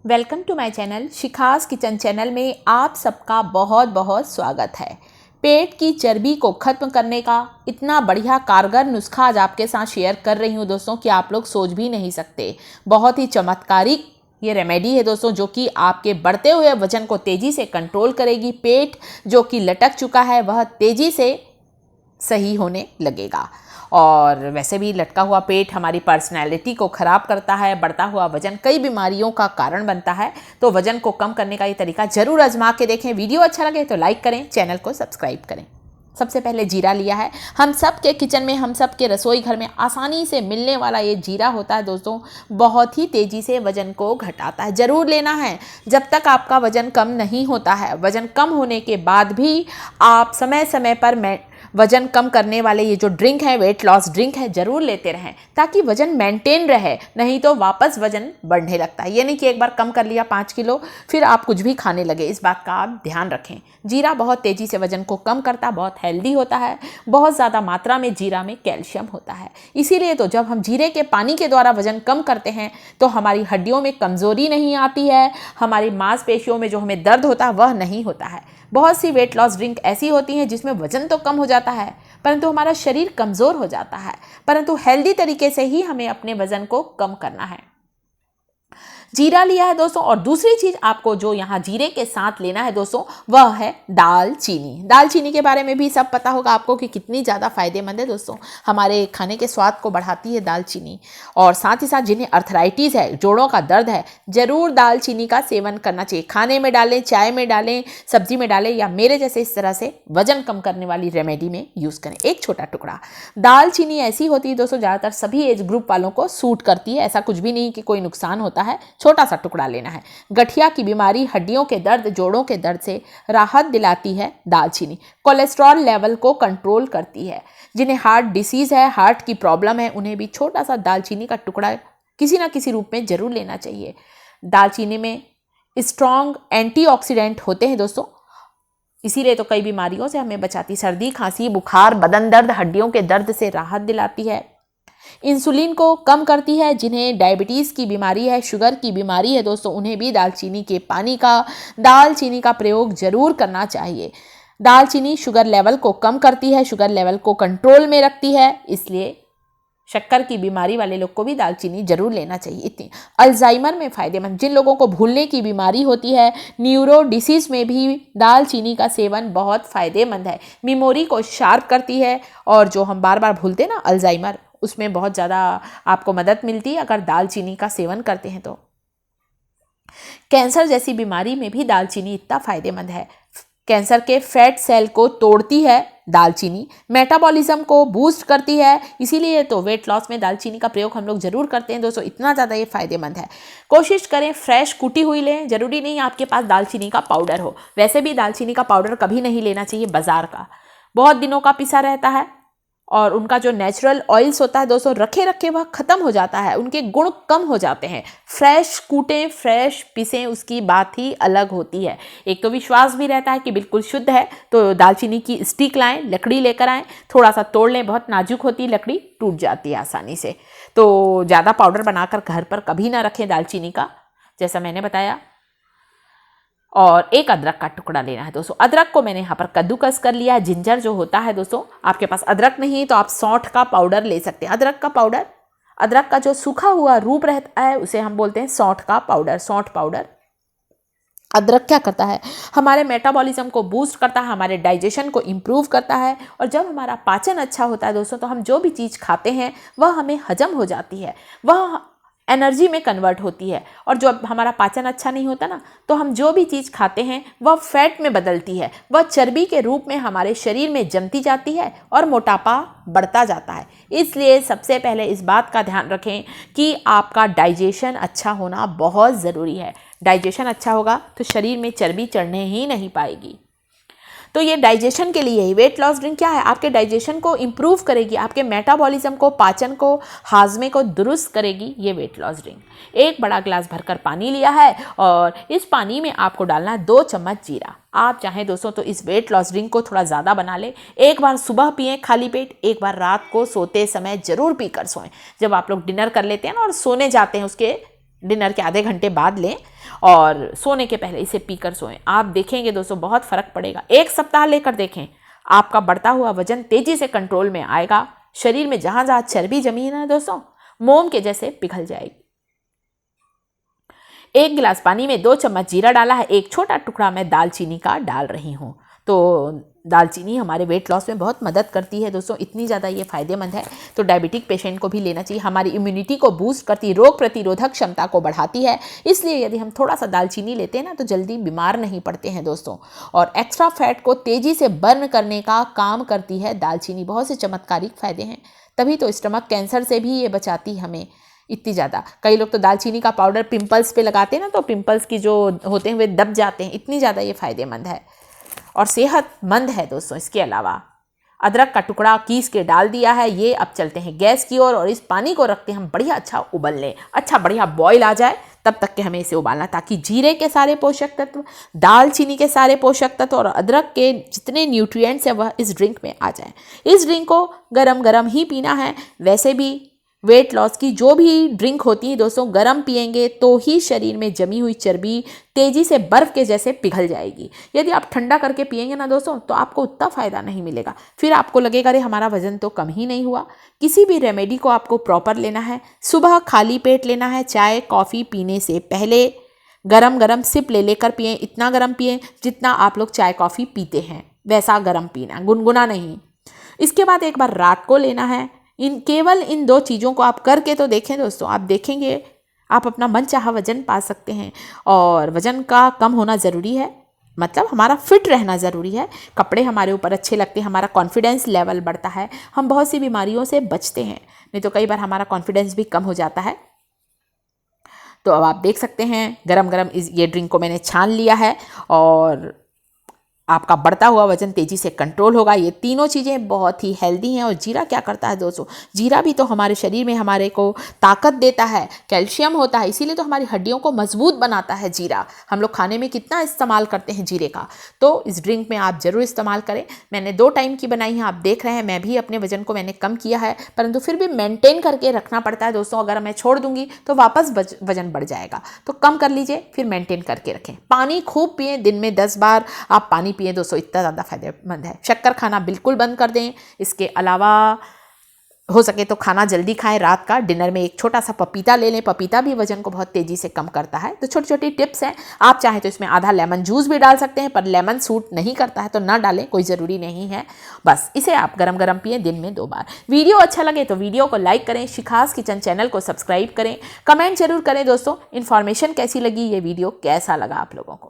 Welcome to my channel Shikha's kitchen channel में आप सबका बहुत बहुत स्वागत है। पेट की चर्बी को ख़त्म करने का इतना बढ़िया कारगर नुस्खा आज आपके साथ शेयर कर रही हूँ दोस्तों कि आप लोग सोच भी नहीं सकते। बहुत ही चमत्कारिक ये रेमेडी है दोस्तों, जो कि आपके बढ़ते हुए वजन को तेज़ी से कंट्रोल करेगी। पेट जो कि लटक चुका है वह तेज़ी से सही होने लगेगा। और वैसे भी लटका हुआ पेट हमारी पर्सनैलिटी को ख़राब करता है। बढ़ता हुआ वजन कई बीमारियों का कारण बनता है। तो वजन को कम करने का ये तरीका ज़रूर आजमा के देखें। वीडियो अच्छा लगे तो लाइक करें, चैनल को सब्सक्राइब करें। सबसे पहले जीरा लिया है। हम सब के किचन में, हम सब के रसोई घर में आसानी से मिलने वाला ये जीरा होता है दोस्तों, बहुत ही तेज़ी से वज़न को घटाता है। ज़रूर लेना है जब तक आपका वज़न कम नहीं होता है। वज़न कम होने के बाद भी आप समय समय पर वज़न कम करने वाले ये जो ड्रिंक है, वेट लॉस ड्रिंक है, ज़रूर लेते रहें ताकि वज़न मेंटेन रहे। नहीं तो वापस वज़न बढ़ने लगता है। ये नहीं कि एक बार कम कर लिया 5 किलो फिर आप कुछ भी खाने लगे। इस बात का आप ध्यान रखें। जीरा बहुत तेज़ी से वज़न को कम करता है, बहुत हेल्दी होता है। बहुत ज़्यादा मात्रा में जीरा में कैल्शियम होता है। इसीलिए तो जब हम जीरे के पानी के द्वारा वज़न कम करते हैं तो हमारी हड्डियों में कमज़ोरी नहीं आती है, हमारी मांसपेशियों में जो हमें दर्द होता है वह नहीं होता है। बहुत सी वेट लॉस ड्रिंक ऐसी होती हैं जिसमें वज़न तो कम हो जाता है परंतु हमारा शरीर कमज़ोर हो जाता है। परंतु हेल्दी तरीके से ही हमें अपने वज़न को कम करना है। जीरा लिया है दोस्तों। और दूसरी चीज़ आपको जो यहाँ जीरे के साथ लेना है दोस्तों, वह है दालचीनी। दालचीनी के बारे में भी सब पता होगा आपको कि कितनी ज़्यादा फ़ायदेमंद है दोस्तों। हमारे खाने के स्वाद को बढ़ाती है दालचीनी। और साथ ही साथ जिन्हें अर्थराइटिस है, जोड़ों का दर्द है, ज़रूर दालचीनी का सेवन करना चाहिए। खाने में डालें, चाय में डालें, सब्जी में डालें, या मेरे जैसे इस तरह से वज़न कम करने वाली रेमेडी में यूज़ करें। एक छोटा टुकड़ा दालचीनी ऐसी होती है दोस्तों, ज़्यादातर सभी एज ग्रुप वालों को सूट करती है। ऐसा कुछ भी नहीं कि कोई नुकसान होता है। छोटा सा टुकड़ा लेना है। गठिया की बीमारी, हड्डियों के दर्द, जोड़ों के दर्द से राहत दिलाती है दालचीनी। कोलेस्ट्रॉल लेवल को कंट्रोल करती है। जिन्हें हार्ट डिसीज़ है, हार्ट की प्रॉब्लम है, उन्हें भी छोटा सा दालचीनी का टुकड़ा किसी ना किसी रूप में जरूर लेना चाहिए। दालचीनी में स्ट्रॉन्ग एंटीऑक्सीडेंट होते हैं दोस्तों, इसीलिए तो कई बीमारियों से हमें बचाती। सर्दी, खांसी, बुखार, बदन दर्द, हड्डियों के दर्द से राहत दिलाती है। इंसुलिन को कम करती है। जिन्हें डायबिटीज़ की बीमारी है, शुगर की बीमारी है दोस्तों, उन्हें भी दालचीनी का प्रयोग जरूर करना चाहिए। दालचीनी शुगर लेवल को कम करती है, शुगर लेवल को कंट्रोल में रखती है। इसलिए शक्कर की बीमारी वाले लोग को भी दालचीनी जरूर लेना चाहिए। इतनी अल्जाइमर में फ़ायदेमंद, जिन लोगों को भूलने की बीमारी होती है, न्यूरो डिसीज़ में भी दालचीनी का सेवन बहुत फ़ायदेमंद है। मेमोरी को शार्प करती है और जो हम बार बार भूलते हैं ना, अल्जाइमर, उसमें बहुत ज़्यादा आपको मदद मिलती है अगर दालचीनी का सेवन करते हैं तो। कैंसर जैसी बीमारी में भी दालचीनी इतना फ़ायदेमंद है। कैंसर के फैट सेल को तोड़ती है दालचीनी, मेटाबॉलिज्म को बूस्ट करती है। इसीलिए तो वेट लॉस में दालचीनी का प्रयोग हम लोग ज़रूर करते हैं दोस्तों। इतना ज़्यादा ये फ़ायदेमंद है। कोशिश करें फ्रेश कुटी हुई लें, ज़रूरी नहीं आपके पास दालचीनी का पाउडर हो। वैसे भी दालचीनी का पाउडर कभी नहीं लेना चाहिए बाज़ार का, बहुत दिनों का पिसा रहता है और उनका जो नेचुरल ऑयल्स होता है दोस्तों, रखे रखे वह ख़त्म हो जाता है, उनके गुण कम हो जाते हैं। फ्रेश कूटें, फ्रेश पीसें, उसकी बात ही अलग होती है। एक तो विश्वास भी रहता है कि बिल्कुल शुद्ध है। तो दालचीनी की स्टिक लाएं, लकड़ी लेकर आएँ, थोड़ा सा तोड़ लें, बहुत नाजुक होती है लकड़ी, टूट जाती है आसानी से। तो ज़्यादा पाउडर बनाकर घर पर कभी ना रखें दालचीनी का, जैसा मैंने बताया। और एक अदरक का टुकड़ा लेना है दोस्तों। अदरक को मैंने यहाँ पर कद्दूकस कर लिया है। जिंजर जो होता है दोस्तों, आपके पास अदरक नहीं तो आप सौंठ का पाउडर ले सकते हैं। अदरक का पाउडर, अदरक का जो सूखा हुआ रूप रहता है उसे हम बोलते हैं सौंठ का पाउडर, सौंठ पाउडर। अदरक क्या करता है, हमारे मेटाबॉलिज्म को बूस्ट करता है, हमारे डाइजेशन को इम्प्रूव करता है। और जब हमारा पाचन अच्छा होता है दोस्तों, तो हम जो भी चीज़ खाते हैं वह हमें हजम हो जाती है, वह एनर्जी में कन्वर्ट होती है। और जब हमारा पाचन अच्छा नहीं होता ना, तो हम जो भी चीज़ खाते हैं वह फैट में बदलती है, वह चर्बी के रूप में हमारे शरीर में जमती जाती है और मोटापा बढ़ता जाता है। इसलिए सबसे पहले इस बात का ध्यान रखें कि आपका डाइजेशन अच्छा होना बहुत ज़रूरी है। डाइजेशन अच्छा होगा तो शरीर में चर्बी चढ़ने ही नहीं पाएगी। तो ये डाइजेशन के लिए ही वेट लॉस ड्रिंक क्या है, आपके डाइजेशन को इम्प्रूव करेगी, आपके मेटाबॉलिज्म को, पाचन को, हाजमे को दुरुस्त करेगी ये वेट लॉस ड्रिंक। एक बड़ा ग्लास भरकर पानी लिया है और इस पानी में आपको डालना है 2 चम्मच जीरा। आप चाहें दोस्तों तो इस वेट लॉस ड्रिंक को थोड़ा ज़्यादा बना लें। एक बार सुबह पिएं खाली पेट, एक बार रात को सोते समय ज़रूर पीकर सोएं। जब आप लोग डिनर कर लेते हैं ना और सोने जाते हैं उसके डिनर के आधे घंटे बाद लें और सोने के पहले इसे पीकर सोएं। आप देखेंगे दोस्तों बहुत फ़र्क पड़ेगा। 1 सप्ताह लेकर देखें, आपका बढ़ता हुआ वजन तेज़ी से कंट्रोल में आएगा। शरीर में जहाँ जहाँ चर्बी जमी है ना दोस्तों, मोम के जैसे पिघल जाएगी। 1 गिलास पानी में 2 चम्मच जीरा डाला है, 1 छोटा टुकड़ा मैं दालचीनी का डाल रही हूँ। तो दालचीनी हमारे वेट लॉस में बहुत मदद करती है दोस्तों, इतनी ज़्यादा ये फ़ायदेमंद है तो डायबिटिक पेशेंट को भी लेना चाहिए। हमारी इम्यूनिटी को बूस्ट करती, रोग प्रतिरोधक क्षमता को बढ़ाती है, इसलिए यदि हम थोड़ा सा दालचीनी लेते हैं ना तो जल्दी बीमार नहीं पड़ते हैं दोस्तों। और एक्स्ट्रा फैट को तेज़ी से बर्न करने का काम करती है दालचीनी। बहुत से चमत्कारिक फ़ायदे हैं, तभी तो स्टमक कैंसर से भी ये बचाती हमें इतनी ज़्यादा। कई लोग तो दालचीनी का पाउडर पिंपल्स पे लगाते हैं ना, तो पिंपल्स की जो होते हैं वे दब जाते हैं, इतनी ज़्यादा ये फ़ायदेमंद है और सेहतमंद है दोस्तों। इसके अलावा अदरक का टुकड़ा कीस के डाल दिया है। ये अब चलते हैं गैस की ओर और इस पानी को रखते हैं हम बढ़िया अच्छा उबलने, अच्छा बढ़िया बॉईल आ जाए तब तक के हमें इसे उबालना, ताकि जीरे के सारे पोषक तत्व, दालचीनी के सारे पोषक तत्व और अदरक के जितने न्यूट्रिएंट्स हैं वह इस ड्रिंक में आ जाएं। इस ड्रिंक को गरम गरम ही पीना है। वैसे भी वेट लॉस की जो भी ड्रिंक होती है दोस्तों, गरम पिएंगे तो ही शरीर में जमी हुई चर्बी तेज़ी से बर्फ़ के जैसे पिघल जाएगी। यदि आप ठंडा करके पिएंगे ना दोस्तों तो आपको उतना फ़ायदा नहीं मिलेगा। फिर आपको लगेगा अरे हमारा वज़न तो कम ही नहीं हुआ। किसी भी रेमेडी को आपको प्रॉपर लेना है। सुबह खाली पेट लेना है। चाय कॉफ़ी पीने से पहले गरम गरम सिप ले लेकर पिएं। इतना गरम पिएं जितना आप लोग चाय कॉफ़ी पीते हैं, वैसा गरम पीना, गुनगुना नहीं। इसके बाद एक बार रात को लेना है। केवल इन 2 चीज़ों को आप करके तो देखें दोस्तों, आप देखेंगे आप अपना मनचाहा वज़न पा सकते हैं। और वज़न का कम होना ज़रूरी है, मतलब हमारा फिट रहना ज़रूरी है। कपड़े हमारे ऊपर अच्छे लगते हैं, हमारा कॉन्फिडेंस लेवल बढ़ता है, हम बहुत सी बीमारियों से बचते हैं। नहीं तो कई बार हमारा कॉन्फिडेंस भी कम हो जाता है। तो अब आप देख सकते हैं गरम गरम ये ड्रिंक को मैंने छान लिया है और आपका बढ़ता हुआ वजन तेज़ी से कंट्रोल होगा। ये तीनों चीज़ें बहुत ही हेल्दी हैं। और जीरा क्या करता है दोस्तों, जीरा भी तो हमारे शरीर में हमारे को ताकत देता है, कैल्शियम होता है, इसीलिए तो हमारी हड्डियों को मजबूत बनाता है जीरा। हम लोग खाने में कितना इस्तेमाल करते हैं जीरे का, तो इस ड्रिंक में आप ज़रूर इस्तेमाल करें। मैंने 2 टाइम की बनाई है, आप देख रहे हैं। मैं भी अपने वजन को मैंने कम किया है, परंतु फिर भी मेंटेन करके रखना पड़ता है दोस्तों। अगर मैं छोड़ दूंगी तो वापस वजन बढ़ जाएगा, तो कम कर लीजिए, फिर मेंटेन करके रखें। पानी खूब पिए, दिन में 10 बार आप पानी पिए दोस्तों, इतना ज़्यादा फायदेमंद है। शक्कर खाना बिल्कुल बंद कर दें। इसके अलावा हो सके तो खाना जल्दी खाएं। रात का डिनर में एक छोटा सा पपीता ले लें, पपीता भी वजन को बहुत तेज़ी से कम करता है। तो छोटी छोटी टिप्स हैं। आप चाहें तो इसमें आधा लेमन जूस भी डाल सकते हैं, पर लेमन सूट नहीं करता है तो ना डालें, कोई ज़रूरी नहीं है। बस इसे आप गरम गरम पिएं दिन में 2 बार। वीडियो अच्छा लगे तो वीडियो को लाइक करें, शिखास किचन चैनल को सब्सक्राइब करें, कमेंट जरूर करें दोस्तों। इन्फॉर्मेशन कैसी लगी, ये वीडियो कैसा लगा आप लोगों को।